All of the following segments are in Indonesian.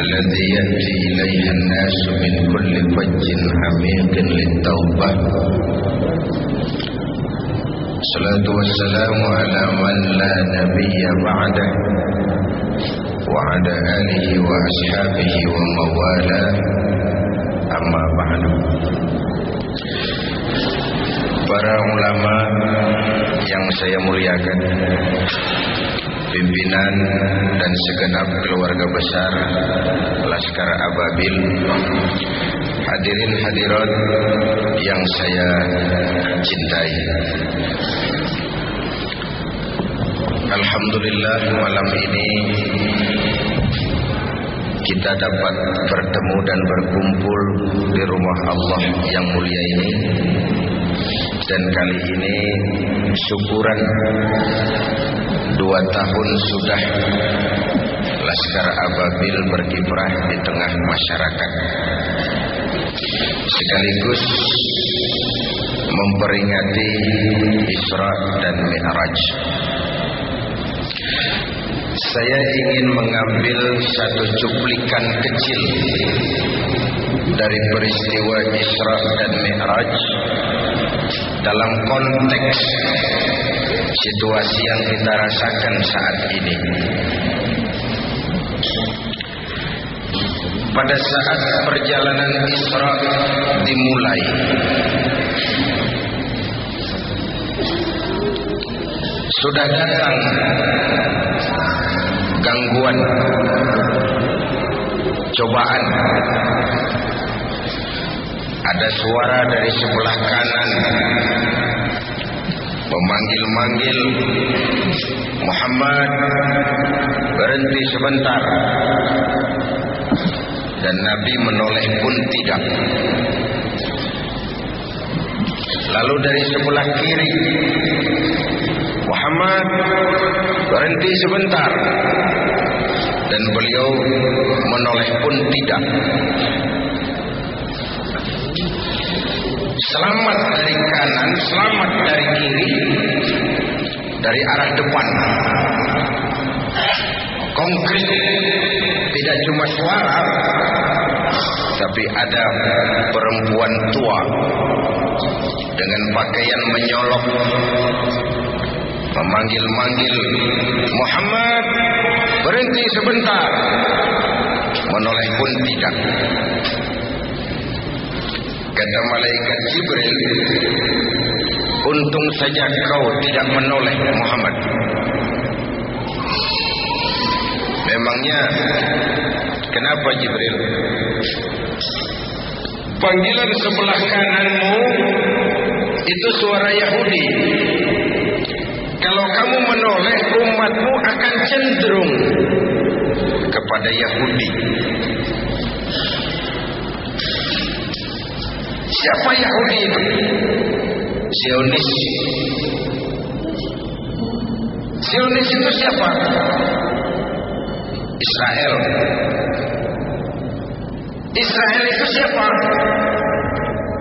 الذي يأتي إليه الناس من كل فج عميق للتوبة. الصلاة والسلام على من لا نبي بعده وعلى آله وأصحابه وموالاه. Amma ba'du. Para ulama yang saya muliakan, pimpinan dan segenap keluarga besar Laskar Ababil, hadirin hadirat yang saya cintai. Alhamdulillah, malam ini kita dapat bertemu dan berkumpul di rumah Allah yang mulia ini. Dan kali ini syukuran 2 tahun sudah Laskar Ababil berkiprah di tengah masyarakat, sekaligus memperingati Isra dan Mi'raj. Saya ingin mengambil satu cuplikan kecil dari peristiwa Isra dan Mi'raj dalam konteks situasi yang kita rasakan saat ini. Pada saat perjalanan Isra dimulai, sudah datang gangguan, cobaan. Ada suara dari sebelah kanan memanggil-manggil, Muhammad, berhenti sebentar. Dan Nabi menoleh pun tidak. Lalu dari sebelah kiri, Muhammad, berhenti sebentar. Dan beliau menoleh pun tidak. Selamat dari kanan, selamat dari kiri, dari arah depan. Konkret, tidak cuma suara, tapi ada perempuan tua dengan pakaian menyolok, memanggil-manggil, Muhammad, berhenti sebentar. Menoleh pun tidak. Kata malaikat Jibril, untung saja kau tidak menoleh Muhammad. Memangnya kenapa Jibril? Panggilan sebelah kananmu itu suara Yahudi. Kalau kamu menoleh, umatmu akan cenderung kepada Yahudi. Siapa Yahudi itu? Zionis. Zionis itu siapa? Israel. Israel itu siapa?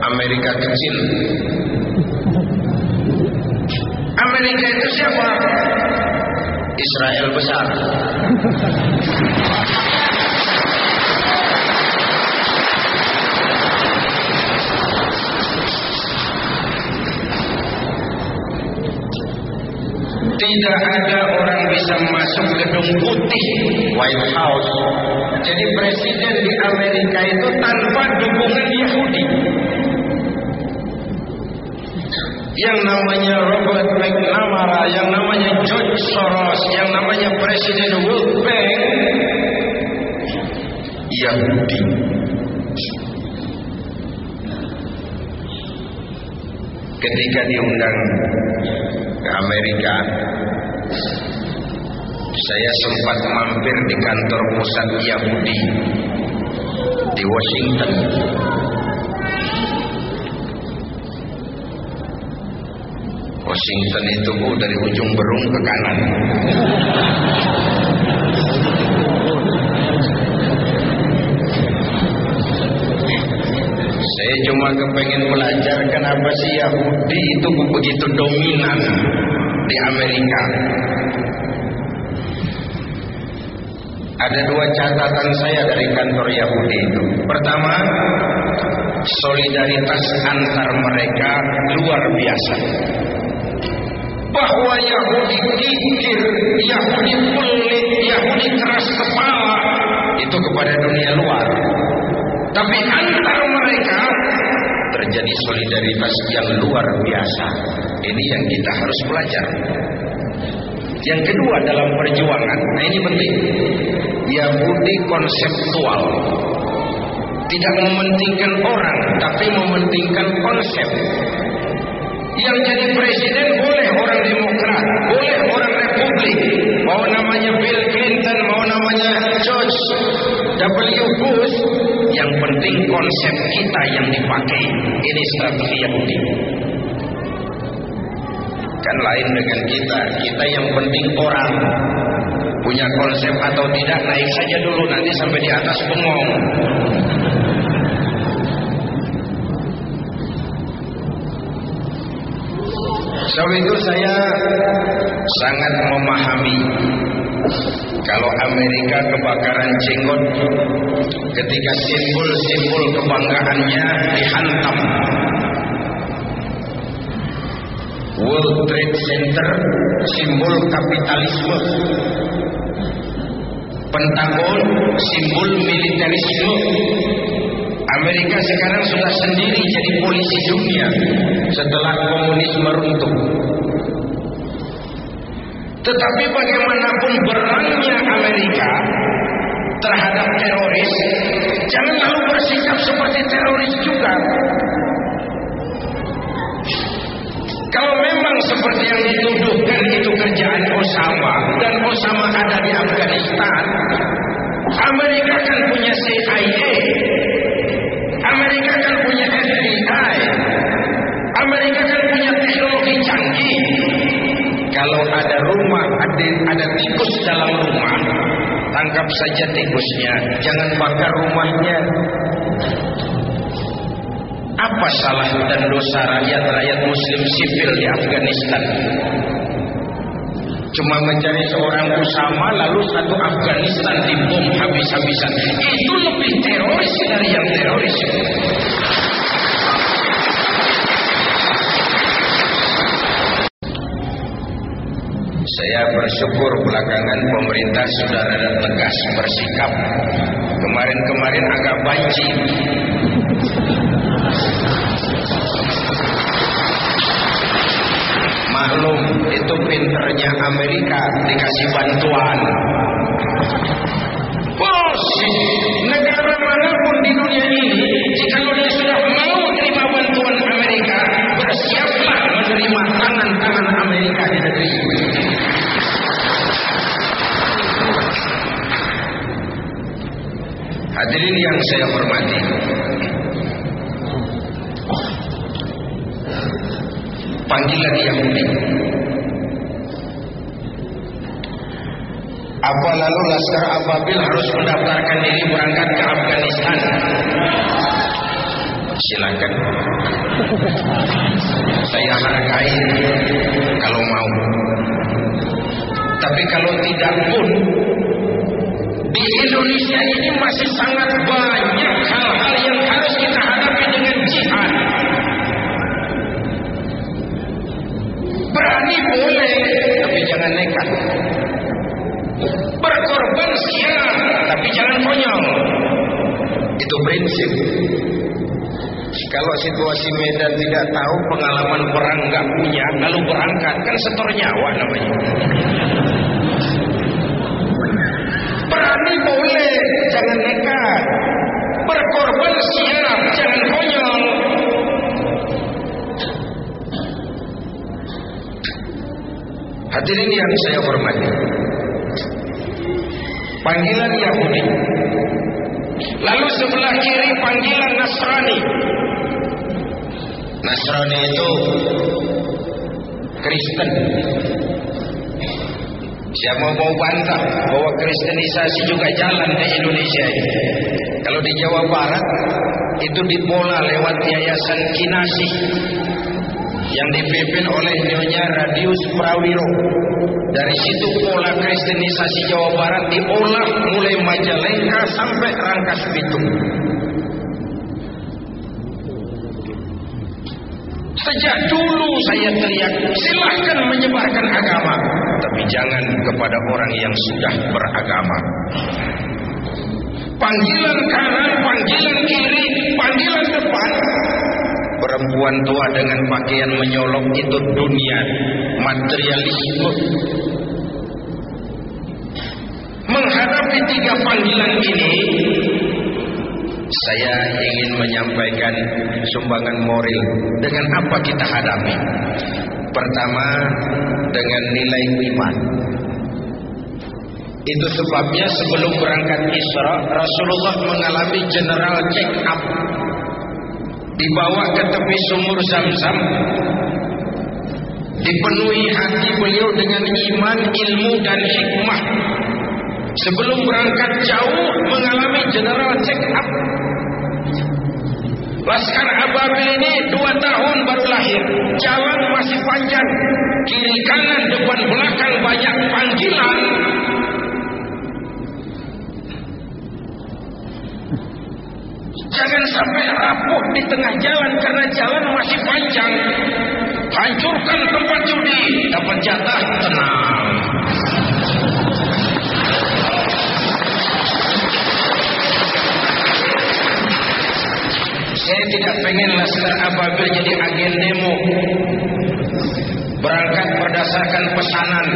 Amerika kecil. Amerika itu siapa? Israel besar. Tidak ada orang bisa masuk gedung putih, White House, jadi presiden di Amerika itu tanpa dukungan Yahudi. Yang namanya Robert McNamara, yang namanya George Soros, yang namanya Presiden World Bank, Yahudi. Ketika diundang ke Amerika, saya sempat mampir di kantor pusat Yahudi di Washington. Washington itu dari ujung Berung ke kanan. Saya cuma kepengen belajar kenapa sih Yahudi itu begitu dominan di Amerika. Ada dua catatan saya dari kantor Yahudi itu. Pertama, solidaritas antar mereka luar biasa. Bahwa Yahudi kikir, Yahudi pelit, Yahudi keras kepala, itu kepada dunia luar. Tapi antar mereka terjadi solidaritas yang luar biasa. Ini yang kita harus belajar. Yang kedua dalam perjuangan, nah ini penting. Yahudi konseptual. Tidak mementingkan orang, tapi mementingkan konsep. Yang jadi presiden boleh orang Demokrat, boleh orang Republik, mau namanya Bill Clinton, mau namanya George W. Bush, yang penting konsep kita yang dipakai. Ini strategi Yahudi. Kan lain dengan kita yang penting orang. Punya konsep atau tidak, naik saja dulu, nanti sampai di atas bengong. Sebab itu saya sangat memahami kalau Amerika kebakaran jenggot ketika simbol-simbol kebanggaannya dihantam. World Trade Center simbol kapitalisme, Pentagon simbol militerisme. Amerika sekarang sudah sendiri jadi polisi dunia setelah komunisme runtuh. Tetapi bagaimanapun berangnya Amerika terhadap teroris, jangan lalu bersikap seperti teroris juga. Kalau memang seperti yang dituduhkan itu kerjaan Osama, dan Osama ada di Afghanistan, Amerika kan punya CIA, Amerika kan punya FBI, Amerika kan punya teknologi canggih. Kalau ada rumah, ada tikus dalam rumah, tangkap saja tikusnya, jangan bakar rumahnya. Apa salah dan dosa rakyat muslim sipil di Afghanistan? Cuma mencari seorang Usama lalu satu Afghanistan dibom habis-habisan. Itu lebih teroris dari yang teroris. Saya bersyukur belakangan pemerintah sudah rada tegas bersikap. Kemarin-kemarin agak banci. Maklum, itu pinternya Amerika, dikasih bantuan. Bos, negara manapun di dunia ini, jika dia sudah mau terima bantuan Amerika, bersiaplah menerima tangan-tangan Amerika di negeri. Hadirin yang saya hormati, panggilan Yahudi. Apa lalu Laskar Ababil harus mendaftarkan diri berangkat ke Afghanistan? Silakan. Saya hargai kalau mau. Tapi kalau tidak pun, di Indonesia ini masih sangat banyak hal-hal yang harus kita hadapi dengan jihad. Berani boleh, tapi jangan nekat. Berkorban siap, tapi jangan konyol. Itu prinsip. Kalau situasi medan tidak tahu, pengalaman perang nggak punya, lalu berangkat, kan setor nyawa namanya. Berani boleh, jangan nekat. Berkorban siap, jangan konyol. Hadirin yang saya hormati, panggilan Yahudi, lalu sebelah kiri panggilan Nasrani. Nasrani itu Kristen. Siapa mau bantah bahwa kristenisasi juga jalan di Indonesia ini? Kalau di Jawa Barat itu dipola lewat Yayasan Kinasih. yang dipimpin oleh Nyonya Radius Prawiro. Dari situ pola kristenisasi Jawa Barat diolah mulai Majalengka sampai Rangkas Bitung. Sejak dulu saya teriak, silahkan menyebarkan agama, tapi jangan kepada orang yang sudah beragama. Panggilan kanan, panggilan kiri, panggilan depan. Perempuan tua dengan pakaian menyolok itu dunia materialisme. Menghadapi 3 panggilan ini, saya ingin menyampaikan sumbangan moral. Dengan apa kita hadapi? Pertama, dengan nilai iman. Itu sebabnya sebelum berangkat Isra, Rasulullah mengalami general check up. Dibawa ke tepi sumur Zam-Zam, dipenuhi hati beliau dengan iman, ilmu dan hikmah. Sebelum berangkat jauh mengalami general check up. Laskar Ababil ini 2 tahun baru lahir, jalan masih panjang, kiri kanan depan belakang banyak panggilan. Jangan sampai rapuh di tengah jalan karena jalan masih panjang. Hancurkan tempat judi, dapat jatah, tenang. Saya tidak pengen Laskar Ababil jadi agen demo. Berangkat berdasarkan pesanan,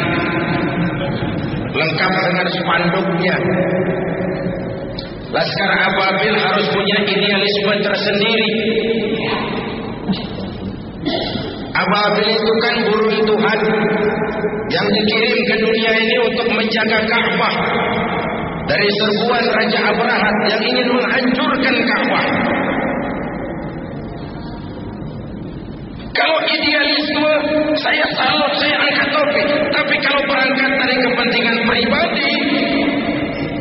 lengkap dengan spanduknya. Laskar Ababil harus punya idealisme tersendiri. Ababil itu kan burung Tuhan yang dikirim ke dunia ini untuk menjaga Ka'bah dari serbuan Raja Abrahat yang ingin menghancurkan Ka'bah. Kalau idealisme, saya salut, saya angkat topi. Tapi kalau berangkat dari kepentingan pribadi,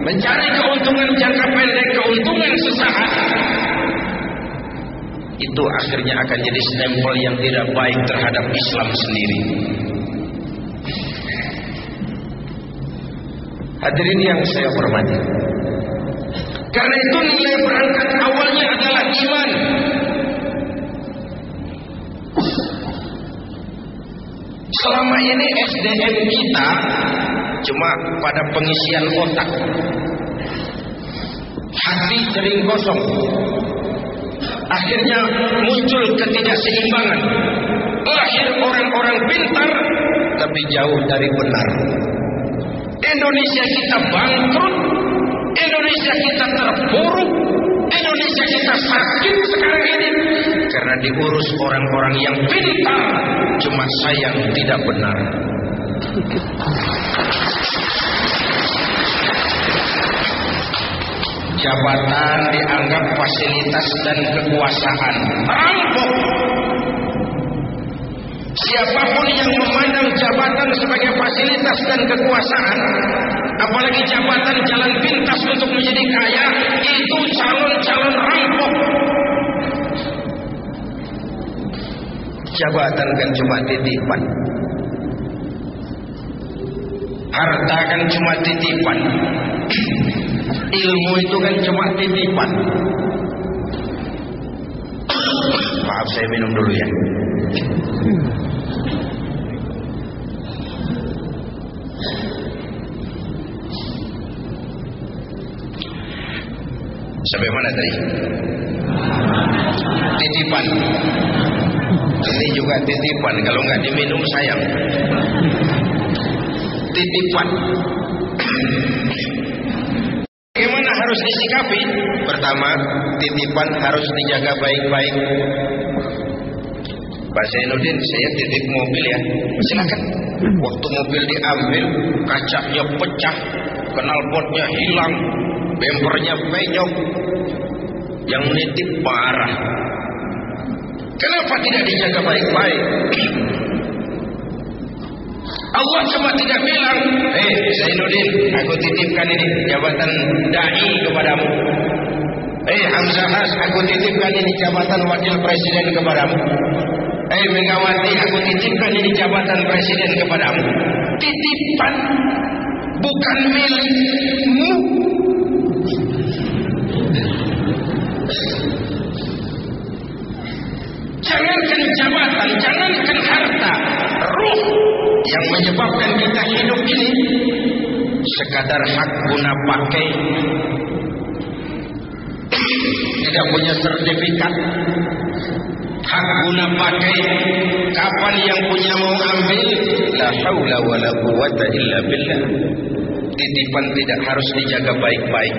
mencari keuntungan jangka pendek, keuntungan sesaat, itu akhirnya akan jadi stempel yang tidak baik terhadap Islam sendiri. Hadirin yang saya hormati, karena itu nilai berangkat awalnya adalah iman. Selama ini SDM kita cuma pada pengisian otak, hati sering kosong. Akhirnya muncul ketidakseimbangan. Lahir orang-orang pintar tapi jauh dari benar. Indonesia kita bangkrut, Indonesia kita terpuruk, Indonesia kita sakit sekarang ini karena diurus orang-orang yang pintar, cuma sayang tidak benar. Jabatan dianggap fasilitas dan kekuasaan. Rampok. Siapapun yang memandang jabatan sebagai fasilitas dan kekuasaan, apalagi jabatan jalan pintas untuk menjadi kaya, itu calon-calon rampok. Jabatan kan cuma titipan, harta kan cuma titipan, ilmu itu kan cuma titipan. Maaf, saya minum dulu ya. Sampai mana tadi? Titipan. Ini juga titipan, kalau nggak diminum sayang. Titipan. Bagaimana harus disikapi? Pertama, titipan harus dijaga baik-baik. Pak Zainuddin, saya titip mobil ya. Silakan. Waktu mobil diambil, kacanya pecah, knalpotnya hilang, bempernya penyok, yang nitip parah. Kenapa tidak dijaga baik-baik? Allah cuma tidak bilang, Zainuddin, aku titipkan ini jabatan dai kepadamu. Hamzahas, aku titipkan ini jabatan wakil presiden kepadamu. Hei Megawati, aku titipkan ini jabatan presiden kepadamu. Titipan, bukan milikmu. Jangankan jabatan, jangankan harta, ruh yang menyebabkan kita hidup ini sekadar hak guna pakai, tidak punya sertifikat hak guna pakai, kapan yang punya mau ambil, la haula wala quwata illa billah. Titipan tidak harus dijaga baik-baik.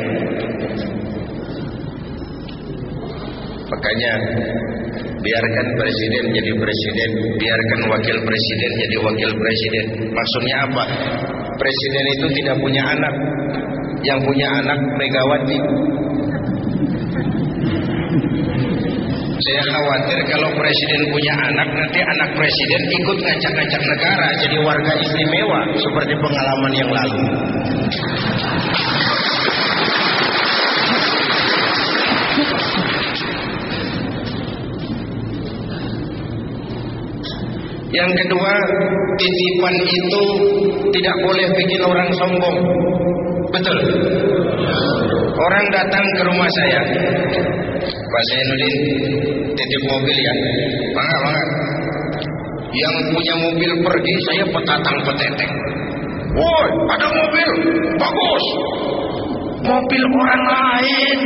Makanya biarkan presiden jadi presiden, biarkan wakil presiden jadi wakil presiden. Maksudnya apa? Presiden itu tidak punya anak, yang punya anak Megawati. Saya khawatir kalau presiden punya anak, nanti anak presiden ikut ngacak-ngacak negara jadi warga istimewa seperti pengalaman yang lalu. Yang kedua, titipan itu tidak boleh bikin orang sombong. Betul? Orang datang ke rumah saya, Pak Zainuddin, titip mobil ya. Mangga. Yang punya mobil pergi, saya petatang peteteng. Woi, ada mobil, bagus. Mobil orang lain,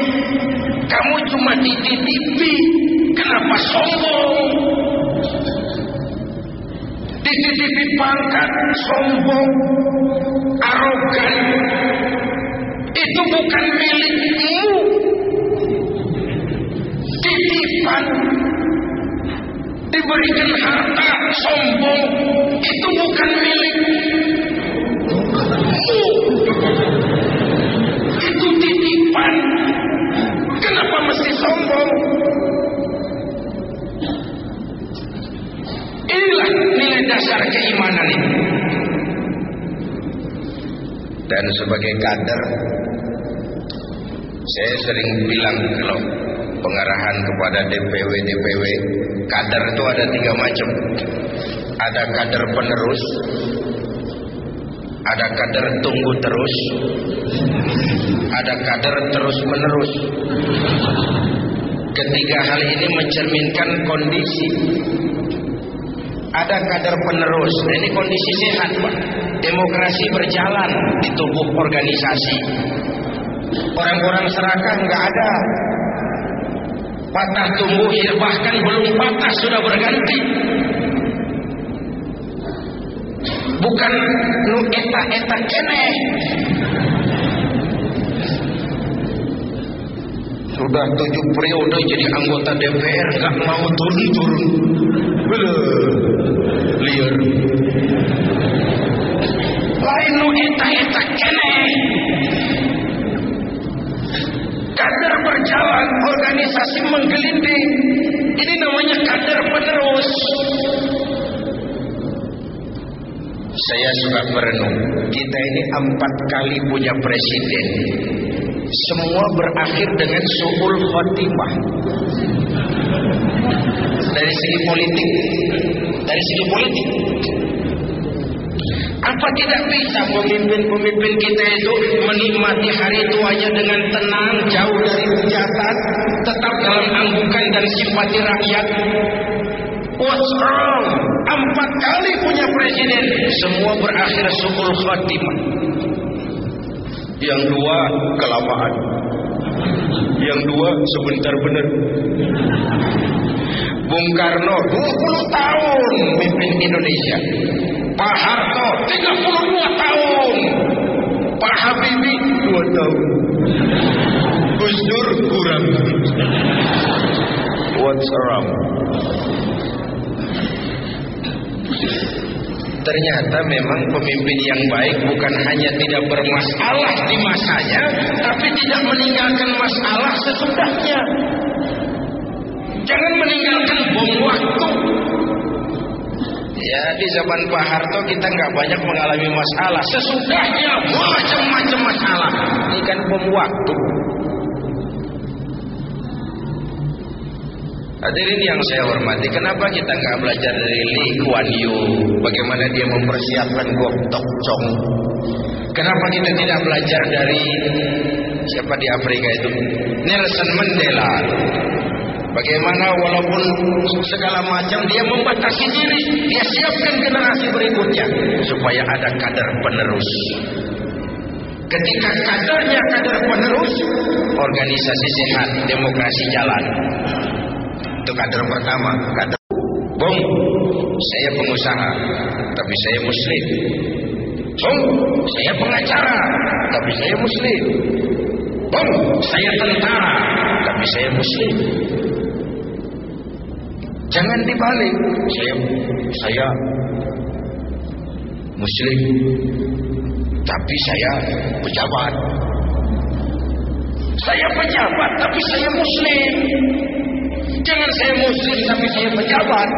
kamu cuma dititipi, kenapa sombong? Dititipi pangkat, sombong, arogan. Itu bukan milikmu. Titipan, diberikan harta, sombong, itu bukan milikmu. Itu titipan. Kenapa mesti sombong? Inilah nilai dasar keimanan ini. Dan sebagai kader, saya sering bilang kalau pengarahan kepada DPW, kader itu ada 3 macam. Ada kader penerus, ada kader tunggu terus, ada kader terus menerus. Ketiga hal ini mencerminkan kondisi. Ada kader penerus, nah ini kondisi sehat Pak. Demokrasi berjalan di tubuh organisasi. Orang-orang serakah nggak ada. Patah tumbuh, ya bahkan belum patah sudah berganti. Bukan nu eta keneh. Sudah 7 periode jadi anggota DPR nggak mau turun-turun. Liar. Lain nu eta keneh. Kader berjalan, organisasi menggelinding. Ini namanya kader penerus. Saya suka merenung. Kita ini 4 kali punya presiden. Semua berakhir dengan su'ul khotimah. Dari segi politik. Apa tidak bisa pemimpin-pemimpin kita itu menikmati hari tuanya dengan tenang, jauh dari hujatan, tetap dalam anggukan dan simpati rakyat? What's wrong? 4 kali punya presiden, semua berakhir su'ul khotimah. Yang 2 kelamaan, yang 2 sebentar benar. Bung Karno 20 tahun mimpin Indonesia, Pak Harto 32 tahun, Pak Habibie 2 tahun, Gus Dur kurang. What's wrong? Ternyata memang pemimpin yang baik bukan hanya tidak bermasalah di masanya, tapi tidak meninggalkan masalah sesudahnya. Jangan meninggalkan bom waktu. Ya, di zaman Pak Harto kita nggak banyak mengalami masalah. Sesudahnya macam-macam masalah. Ini kan bom waktu. Hadirin yang saya hormati, kenapa kita nggak belajar dari Lee Kuan Yew, bagaimana dia mempersiapkan Gok Tok Chong? Kenapa kita tidak belajar dari siapa di Afrika itu, Nelson Mandela? Bagaimana walaupun segala macam dia membatasi diri, dia siapkan generasi berikutnya supaya ada kader penerus. Ketika kadernya kader penerus, organisasi sehat, demokrasi jalan. Itu kader pertama. Kader, Bung, saya pengusaha, tapi saya Muslim. Bung, saya pengacara, tapi saya Muslim. Bung, saya tentara, tapi saya Muslim. Jangan dibalik. Saya Muslim, tapi saya pejabat. Saya pejabat, tapi saya Muslim. Jangan saya Muslim, tapi saya pejabat.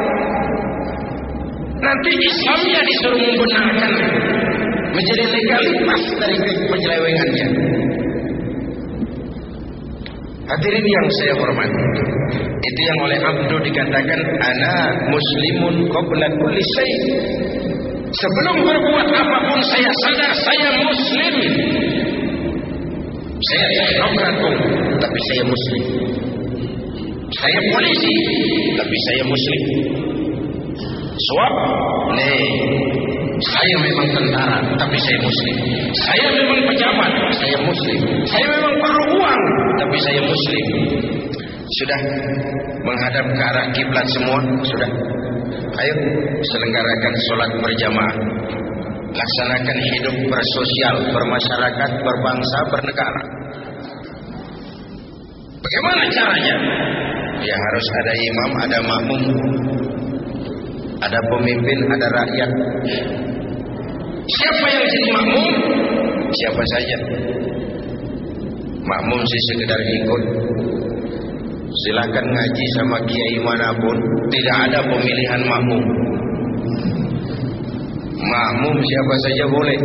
Nanti Islamnya disuruh membenarkan, menjadi legalitas dari penyelewengannya. Hadirin yang saya hormati, itu yang oleh Abdu dikatakan ana muslimun qabla kulli syai'. Sebelum berbuat apapun saya sadar saya Muslim. Saya teknokrat, tapi saya Muslim. Saya polisi, tapi saya Muslim. Suap, saya memang tentara, tapi saya Muslim. Saya memang pejabat, saya Muslim. Saya memang perlu uang, tapi saya Muslim. Sudah menghadap ke arah kiblat semua, sudah. Ayo selenggarakan sholat berjamaah, laksanakan hidup bersosial, bermasyarakat, berbangsa, bernegara. Bagaimana caranya? Ya harus ada imam, ada makmum, ada pemimpin, ada rakyat. Siapa yang jadi makmum? Siapa saja. Makmum sih sekedar ikut. Silakan ngaji sama kiai manapun, tidak ada pemilihan makmum. Makmum siapa saja boleh,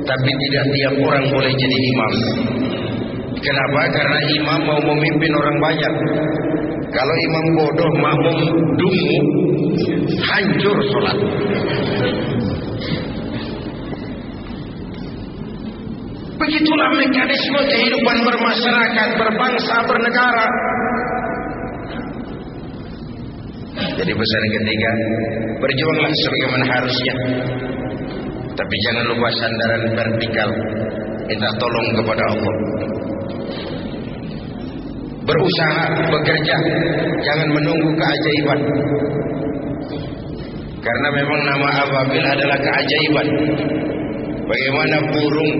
tapi tidak tiap orang boleh jadi imam. Kenapa? Karena imam mau memimpin orang banyak. Kalau imam bodoh, makmum dungu, hancur sholat. Begitulah mekanisme kehidupan bermasyarakat, berbangsa, bernegara. Jadi pesan ketiga, berjuanglah sebagaimana harusnya, tapi jangan lupa sandaran vertikal. Minta tolong kepada Allah. Berusaha, bekerja, jangan menunggu keajaiban. Karena memang nama ababil adalah keajaiban. Bagaimana burung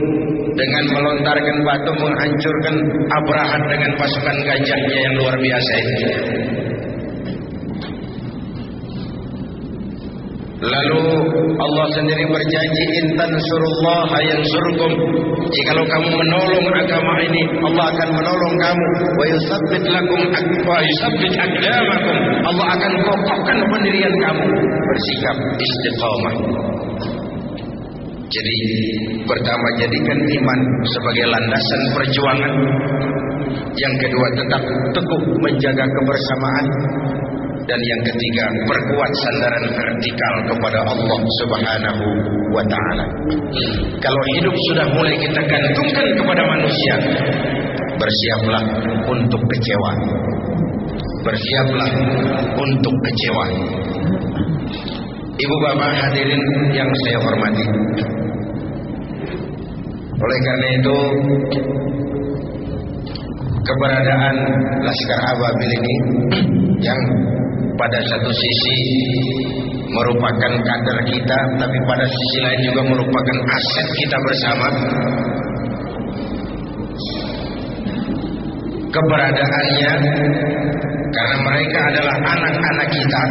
dengan melontarkan batu menghancurkan Abrahat dengan pasukan gajahnya yang luar biasa itu. Lalu Allah sendiri berjanji, intan surullah yansurkum. Jikalau kamu menolong agama ini, Allah akan menolong kamu. Wa yusabbit lakum wa yusabbit aqdamakum. Allah akan kokohkan pendirian kamu. Bersikap istiqamah. Jadi pertama, jadikan iman sebagai landasan perjuangan. Yang kedua, tetap teguh menjaga kebersamaan. Dan yang ketiga, perkuat sandaran vertikal kepada Allah Subhanahu wa ta'ala. Kalau hidup sudah mulai kita gantungkan kepada manusia, bersiaplah untuk kecewa. Bersiaplah untuk kecewa. Ibu bapak hadirin yang saya hormati, oleh karena itu keberadaan Laskar Ababil ini yang pada satu sisi merupakan kader kita, tapi pada sisi lain juga merupakan aset kita bersama. Keberadaannya karena mereka adalah anak-anak kita,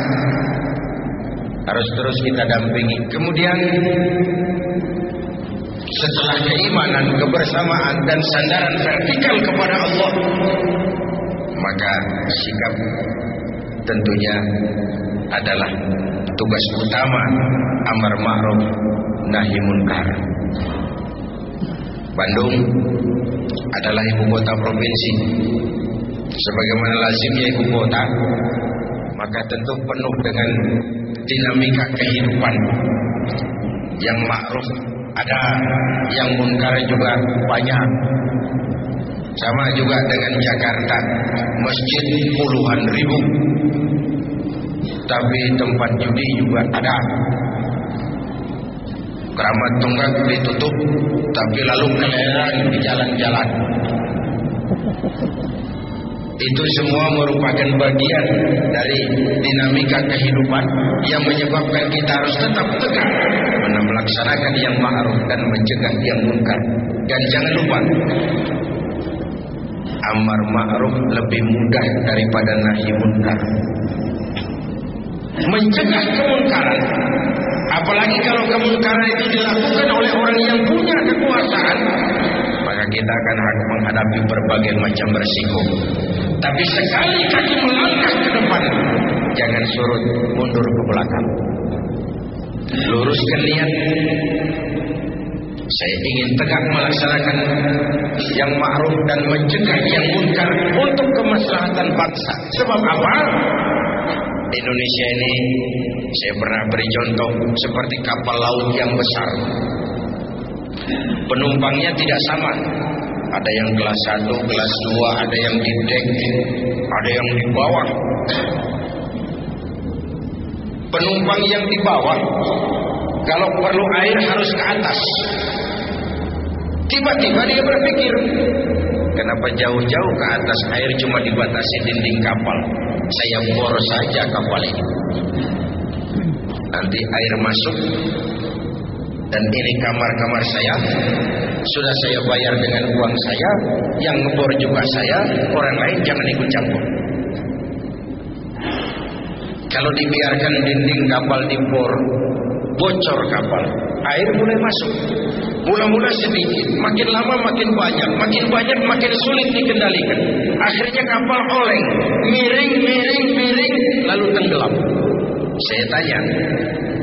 harus terus kita dampingi. Kemudian setelah keimanan, kebersamaan dan sandaran vertikal kepada Allah, maka sikap tentunya adalah tugas utama amar ma'ruf nahi munkar. Bandung adalah ibu kota provinsi. sebagaimana lazimnya ibu kota, maka tentu penuh dengan dinamika kehidupan. Yang ma'ruf ada, yang munkar juga banyak. Sama juga dengan Jakarta, masjid puluhan ribu, tapi tempat judi juga ada. Keramat Tunggak ditutup, tapi lalu keleran di jalan-jalan. Itu semua merupakan bagian dari dinamika kehidupan yang menyebabkan kita harus tetap tegak melaksanakan yang ma'ruf dan mencegah yang munkar. Dan jangan lupa, amar ma'ruf lebih mudah daripada nahi munkar. Mencegah kemunkaran, apalagi kalau kemunkaran itu dilakukan oleh orang yang punya kekuasaan, maka kita akan menghadapi berbagai macam resiko. Tapi sekali kaki melangkah ke depan, jangan surut mundur ke belakang. Luruskan niat. Saya ingin tegak melaksanakan yang ma'ruf dan mencegah yang munkar untuk kemaslahatan bangsa. Sebab apa? Indonesia ini, saya pernah beri contoh seperti kapal laut yang besar. Penumpangnya tidak sama. Ada yang kelas 1, kelas 2, ada yang di dek, ada yang di bawah. Penumpang yang di bawah, kalau perlu air harus ke atas. Tiba-tiba dia berpikir, kenapa jauh-jauh ke atas, air cuma dibatasi dinding kapal. Saya bor saja kapal ini. Nanti air masuk, dan ini kamar-kamar saya, sudah saya bayar dengan uang saya, yang ngebor juga saya, orang lain jangan ikut campur. Kalau dibiarkan dinding kapal dibor, bocor kapal, air mulai masuk. Mula-mula sedikit, makin lama makin banyak makin sulit dikendalikan. Akhirnya kapal oleng, miring, lalu tenggelam. Saya tanya,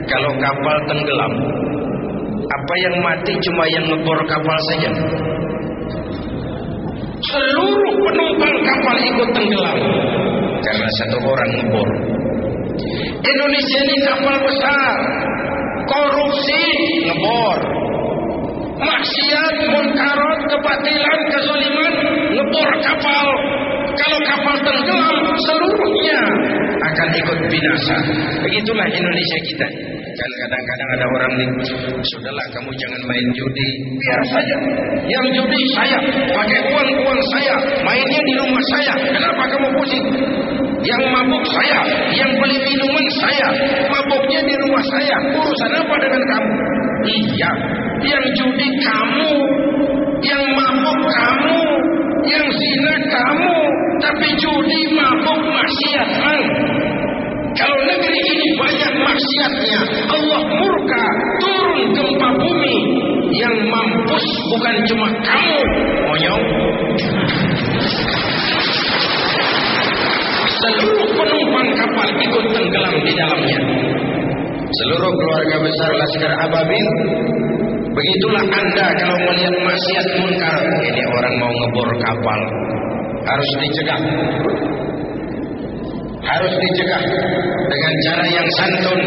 kalau kapal tenggelam, apa yang mati cuma yang ngebor kapal saja? Seluruh penumpang kapal ikut tenggelam karena satu orang ngebor. Indonesia ini kapal besar, korupsi ngebor, maksiat, munkarat, kebatilan, kezaliman ngebor kapal. Kalau kapal tenggelam, seluruhnya akan ikut binasa. Begitulah Indonesia kita. Kan kadang-kadang ada orang nih, sudahlah kamu jangan main judi, biar saja. Yang judi saya, pakai uang saya, mainnya di rumah saya. Kenapa kamu pusing? Yang mabuk saya, yang beli minuman saya, mabuknya di rumah saya. Urusan apa dengan kamu? Iya, yang judi kamu, yang mabuk kamu, yang zina kamu, tapi judi, mabuk, maksiat. Kalau negeri ini banyak maksiatnya, Allah murka, turun gempa bumi. Yang mampus bukan cuma kamu, monyong. Seluruh penumpang kapal ikut tenggelam di dalamnya. Seluruh keluarga besar Laskar Ababil. Begitulah Anda kalau melihat maksiat munkar, ini orang mau ngebor kapal, harus dicegah. Harus dicegah dengan cara yang santun,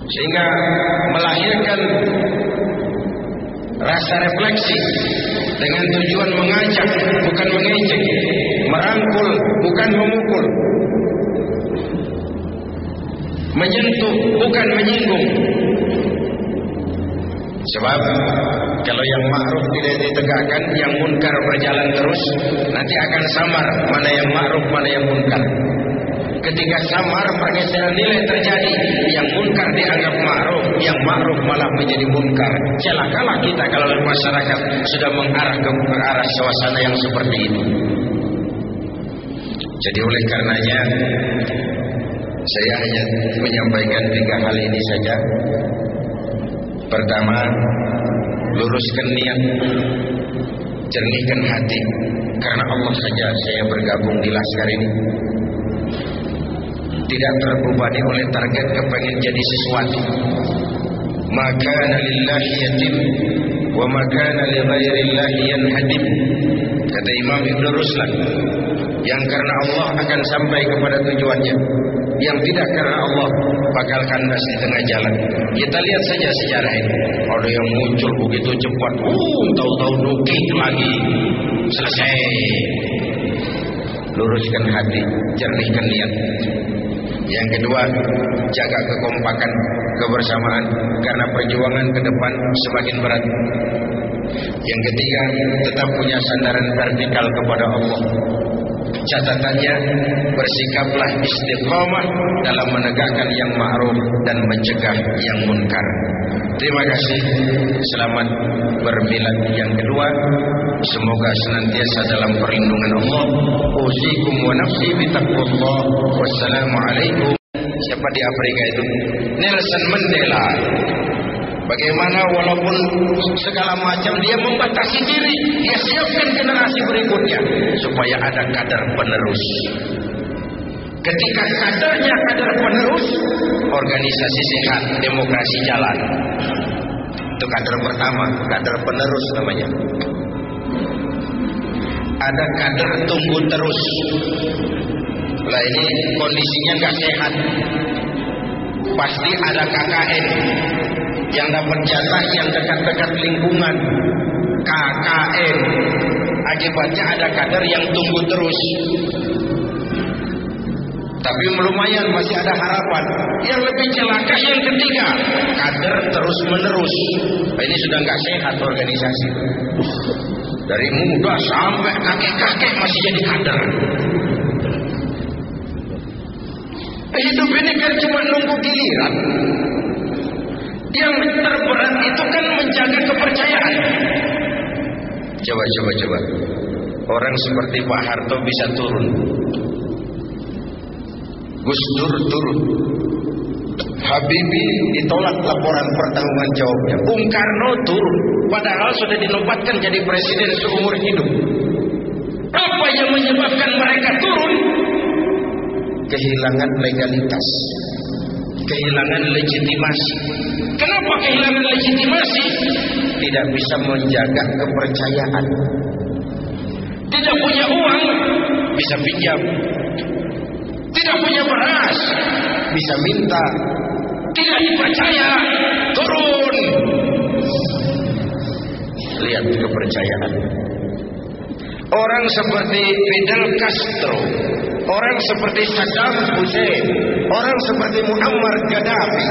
sehingga melahirkan rasa refleksi dengan tujuan mengajak bukan mengejek, merangkul bukan memukul, menyentuh bukan menyinggung. Sebab kalau yang ma'ruf tidak ditegakkan, yang munkar berjalan terus, nanti akan samar mana yang ma'ruf, mana yang munkar. Ketika samar, pergeseran nilai terjadi. Yang munkar dianggap ma'ruf, yang ma'ruf malah menjadi munkar. Celakalah kita kalau masyarakat sudah mengarah ke arah suasana yang seperti itu. Jadi oleh karenanya, saya hanya menyampaikan 3 hal ini saja. Pertama, luruskan niat, jernihkan hati, karena Allah saja saya bergabung di Laskar ini. Tidak terbebani oleh target kepengen jadi sesuatu. Maka lillahi yatim wa maka li ghairillahi yanhadim. Kata Imam Ibn Ruslan, yang karena Allah akan sampai kepada tujuannya, yang tidak karena Allah bakal kandas di tengah jalan. Kita lihat saja sejarah ini. Ada yang muncul begitu cepat, tahu-tahu nukik lagi, selesai. Luruskan hati, jernihkan niat. Yang kedua, jaga kekompakan, kebersamaan, karena perjuangan ke depan semakin berat. Yang ketiga, tetap punya sandaran vertikal kepada Allah. Catatannya, bersikaplah istiqamah dalam menegakkan yang ma'ruf dan mencegah yang munkar. Terima kasih. Selamat bermilad yang kedua. Semoga senantiasa dalam perlindungan Allah. Usikum wa nafsi bitaqwallah. Wassalamualaikum. Siapa di Afrika itu? Nelson Mandela. Bagaimana walaupun segala macam dia membatasi diri, dia siapkan generasi berikutnya supaya ada kader penerus. Ketika kadernya kader penerus, organisasi sehat, demokrasi jalan. Itu kader pertama, kader penerus namanya. Ada kader tunggu terus. Lah ini kondisinya nggak sehat. Pasti ada KKN yang dapat jatah yang dekat-dekat lingkungan. KKN. Akibatnya ada kader yang tunggu terus. Tapi lumayan masih ada harapan. Yang lebih celaka yang ketiga, kader terus menerus. Ini sudah nggak sehat organisasi. Dari muda sampai kakek-kakek masih jadi kader. Hidup ini kan cuma nunggu giliran. Yang terberat itu kan menjaga kepercayaan. Coba. Orang seperti Pak Harto bisa turun. Gus Dur turun. Habibie ditolak laporan pertanggungjawabnya. Bung Karno turun. Padahal sudah dinobatkan jadi presiden seumur hidup. Apa yang menyebabkan mereka turun? Kehilangan legalitas, kehilangan legitimasi. Kenapa kehilangan legitimasi? Tidak bisa menjaga kepercayaan. Tidak punya uang, bisa pinjam. Tidak punya beras, bisa minta. Tidak dipercaya, turun. Lihat kepercayaan. Orang seperti Fidel Castro, orang seperti Saddam Hussein, orang seperti Muammar Gaddafi,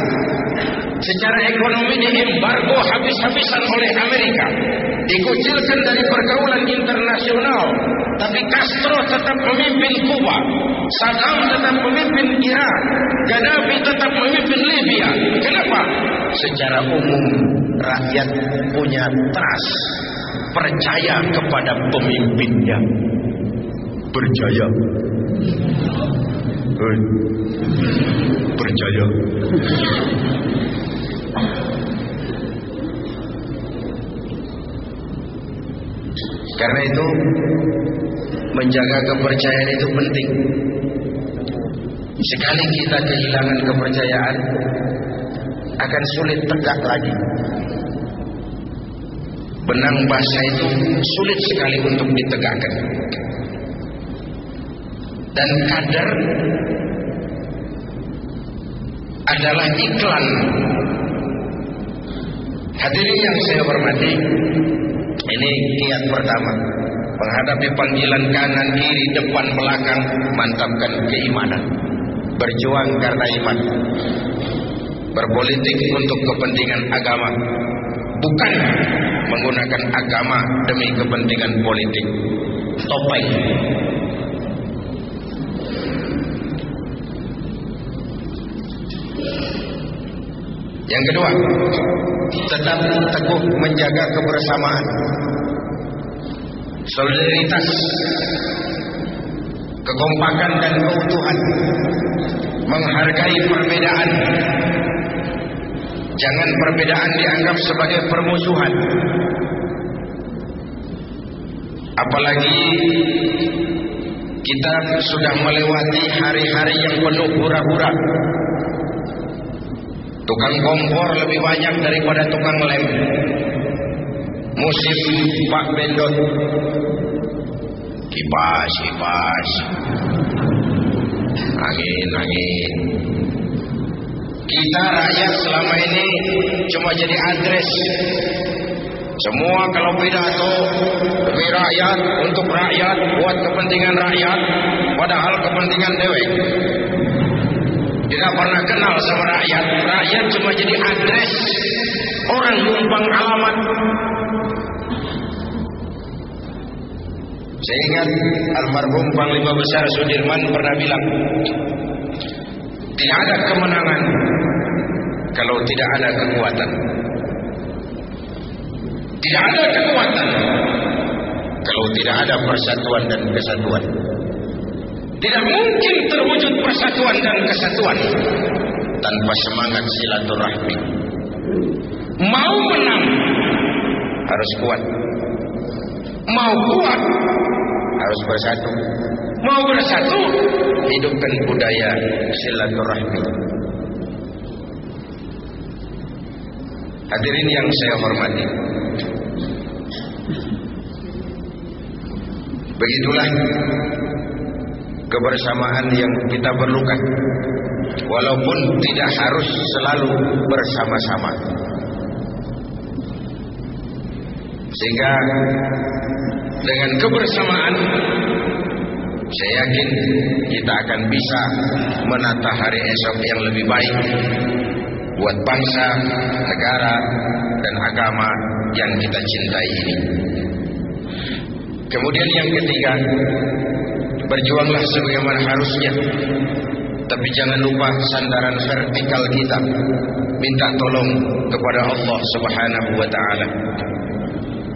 secara ekonomi diembargo habis-habisan oleh Amerika, dikucilkan dari pergaulan internasional. Tapi Castro tetap memimpin Kuba, Saddam tetap memimpin Irak, Gaddafi tetap memimpin Libya. Kenapa? Secara umum rakyat punya trust, percaya kepada pemimpinnya. Percaya. Percaya. Karena itu menjaga kepercayaan itu penting. Sekali kita kehilangan kepercayaan, akan sulit tegak lagi. Benang basah itu sulit sekali untuk ditegakkan. Dan kader adalah iklan. Hadirin yang saya hormati, ini kiat pertama. Menghadapi panggilan kanan, kiri, depan, belakang, mantapkan keimanan. Berjuang karena iman. Berpolitik untuk kepentingan agama, bukan menggunakan agama demi kepentingan politik. Topeng. Yang kedua, tetap teguh menjaga kebersamaan, solidaritas, kekompakan dan keutuhan, menghargai perbedaan. Jangan perbedaan dianggap sebagai permusuhan. Apalagi kita sudah melewati hari-hari yang penuh hura-hura. Tukang kompor lebih banyak daripada tukang lem. Musim Pak Bendot. Kipas, angin. Kita rakyat selama ini cuma jadi address. Semua kalau pidato demi rakyat, untuk rakyat, buat kepentingan rakyat, padahal kepentingan dewek. Tidak pernah kenal sama rakyat. Rakyat cuma jadi address, orang numpang alamat. Saya ingat almarhum Panglima Besar Sudirman pernah bilang, tidak ada kemenangan kalau tidak ada kekuatan. Tidak ada kekuatan kalau tidak ada persatuan dan kesatuan. Tidak mungkin terwujud persatuan dan kesatuan tanpa semangat silaturahmi. Mau menang harus kuat. Mau kuat harus bersatu. Mau bersatu, hidupkan budaya silaturahmi. Hadirin yang saya hormati, begitulah kebersamaan yang kita perlukan, walaupun tidak harus selalu bersama-sama. Sehingga dengan kebersamaan, saya yakin kita akan bisa menata hari esok yang lebih baik buat bangsa, negara, dan agama yang kita cintai ini. Kemudian yang ketiga, berjuanglah sebagaimana harusnya, tapi jangan lupa sandaran vertikal kita, minta tolong kepada Allah Subhanahu wa Ta'ala.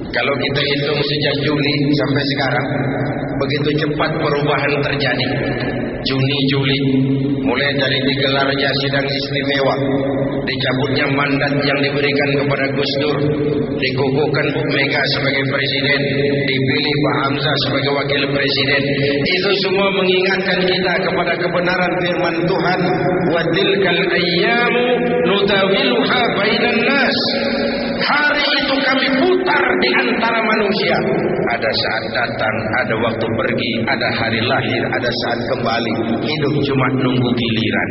Kalau kita hitung sejak Juli sampai sekarang, begitu cepat perubahan terjadi. Juni, Juli, mulai dari digelarnya sidang istimewa, dicabutnya mandat yang diberikan kepada Gus Dur, dikukuhkan Bu Mega sebagai presiden, dipilih Pak Hamzah sebagai wakil presiden. Itu semua mengingatkan kita kepada kebenaran firman Tuhan, wa tilkal ayyamu nutawiluha bainan nas. Hari itu kami putar di antara manusia. Ada saat datang, ada waktu pergi, ada hari lahir, ada saat kembali. Hidup cuma nunggu giliran.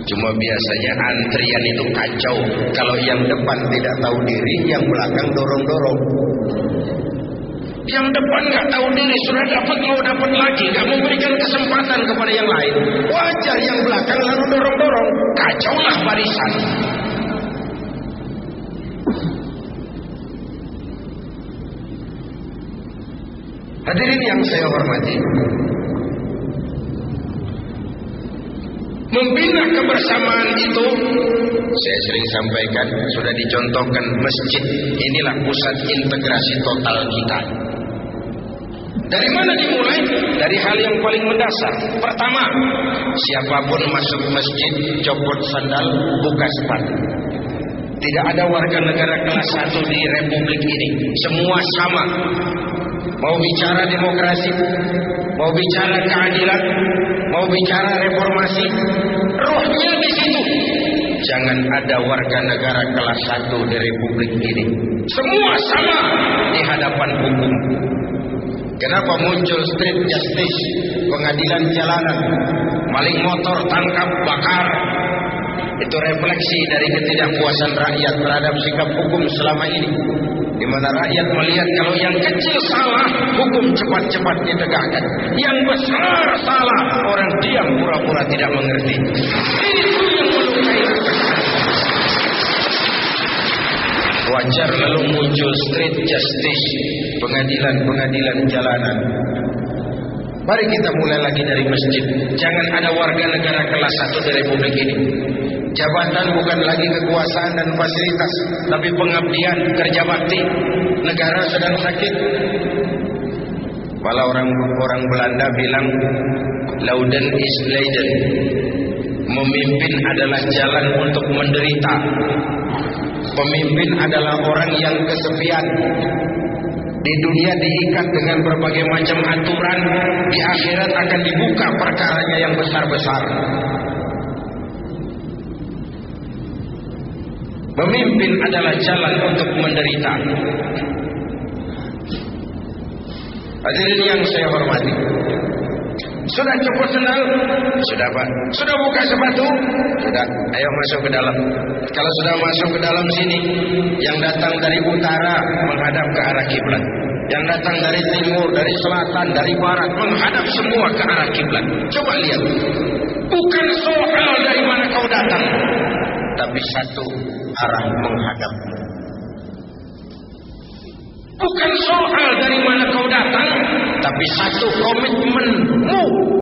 Cuma biasanya antrian itu kacau. Kalau yang depan tidak tahu diri, yang belakang dorong-dorong. Yang depan nggak tahu diri, sudah dapat mau dapat lagi, nggak memberikan kesempatan kepada yang lain. Wajar yang belakang lalu dorong-dorong, kacaulah barisan. Hadirin yang saya hormati, membina kebersamaan itu, saya sering sampaikan, sudah dicontohkan masjid. Inilah pusat integrasi total kita. Dari mana dimulai? Dari hal yang paling mendasar. Pertama, siapapun masuk masjid, copot sandal, buka sepatu. Tidak ada warga negara kelas 1 di republik ini. Semua sama. Mau bicara demokrasi, mau bicara keadilan, mau bicara reformasi, rohnya di situ. Jangan ada warga negara kelas 1 di republik ini. Semua sama di hadapan hukum. Kenapa muncul street justice, pengadilan jalanan, maling motor tangkap bakar? Itu refleksi dari ketidakpuasan rakyat terhadap sikap hukum selama ini, di mana rakyat melihat kalau yang kecil salah, hukum cepat-cepat ditegakkan. Yang besar salah, orang diam pura-pura tidak mengerti. Itu yang melukai rakyat. Wajar lalu muncul street justice, pengadilan jalanan. Mari kita mulai lagi dari masjid. Jangan ada warga negara kelas 1 di republik ini. Jabatan bukan lagi kekuasaan dan fasilitas, tapi pengabdian, kerja bakti. Negara sedang sakit. Malah orang Belanda bilang, Lauden is Leiden. Memimpin adalah jalan untuk menderita. Pemimpin adalah orang yang kesepian. Di dunia diikat dengan berbagai macam aturan, di akhirat akan dibuka perkaranya yang besar-besar. Pemimpin adalah jalan untuk menderita. Hadirin yang saya hormati, sudah cukup sendal? Sudah Pak. Sudah buka sepatu? Sudah. Ayo masuk ke dalam. Kalau sudah masuk ke dalam sini, yang datang dari utara menghadap ke arah kiblat, yang datang dari timur, dari selatan, dari barat menghadap semua ke arah kiblat. Coba lihat. Bukan soal dari mana kau datang, tapi satu arah menghadap. Bukan soal dari mana kau datang, tapi satu komitmenmu